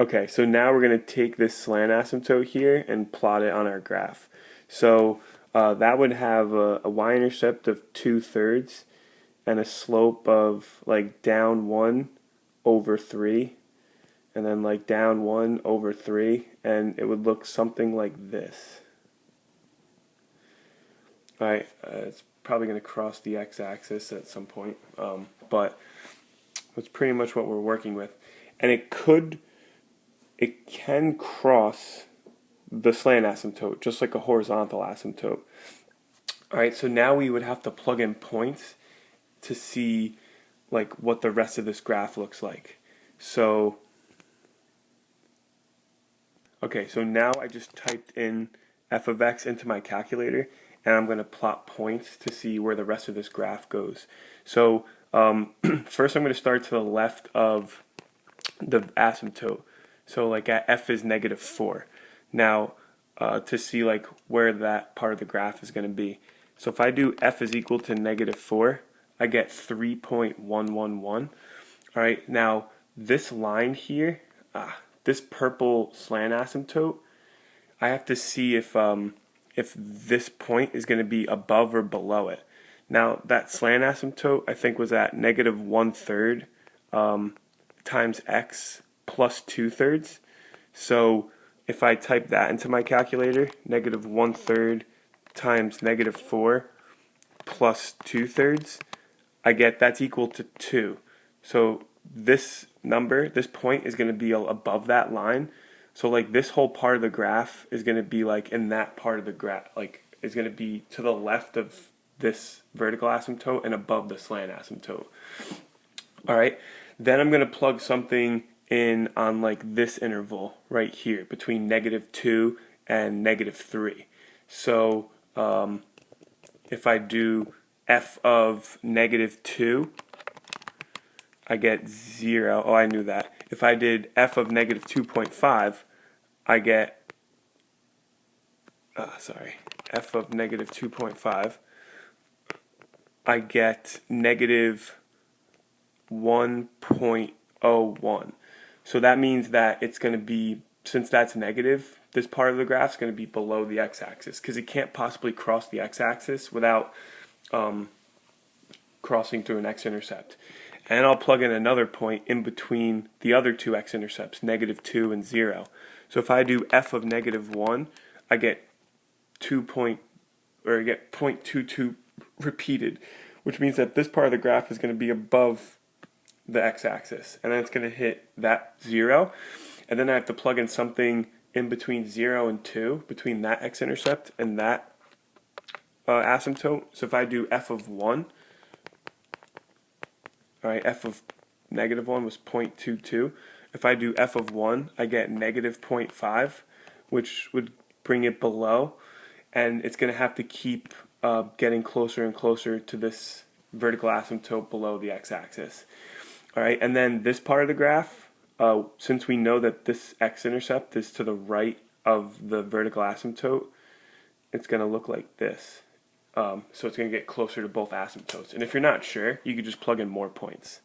Okay, so now we're going to take this slant asymptote here and plot it on our graph. So that would have a y-intercept of 2/3 and a slope of like down 1 over 3 and then like down 1 over 3, and it would look something like this. Alright, it's probably going to cross the x-axis at some point, but that's pretty much what we're working with. And it can cross the slant asymptote, just like a horizontal asymptote. Alright, so now we would have to plug in points to see like what the rest of this graph looks like. So, okay, so now I just typed in f of x into my calculator, and I'm going to plot points to see where the rest of this graph goes. So first I'm going to start to the left of the asymptote. So like at f is -4. Now to see like where that part of the graph is going to be. So if I do f is equal to -4, I get 3.111. Alright, now this line here, this purple slant asymptote, I have to see if this point is going to be above or below it. Now that slant asymptote I think was at -1/3 times x plus 2/3. So if I type that into my calculator, -1/3 times -4 plus 2/3, I get that's equal to 2. So this number, this point is going to be above that line. So like this whole part of the graph is going to be like in that part of the graph, like is going to be to the left of this vertical asymptote and above the slant asymptote. Alright, then I'm going to plug something in on like this interval right here between -2 and -3. So if I do f of -2, I get 0. Oh, I knew that. If I did f of -2.5, I get, f of -2.5, I get -1.01. So that means that it's going to be, since that's negative, this part of the graph is going to be below the x-axis because it can't possibly cross the x-axis without crossing through an x-intercept. And I'll plug in another point in between the other two x-intercepts, -2 and 0. So if I do f of -1, I get 0.22 repeated, which means that this part of the graph is going to be above the x-axis, and then it's going to hit that 0, and then I have to plug in something in between 0 and 2, between that x-intercept and that asymptote. So if I do f of 1, alright, f of -1 was 0.22. If I do f of 1, I get -0.5, which would bring it below, and it's going to have to keep getting closer and closer to this vertical asymptote below the x-axis. Alright, and then this part of the graph, since we know that this x-intercept is to the right of the vertical asymptote, it's going to look like this. So it's going to get closer to both asymptotes. And if you're not sure, you could just plug in more points.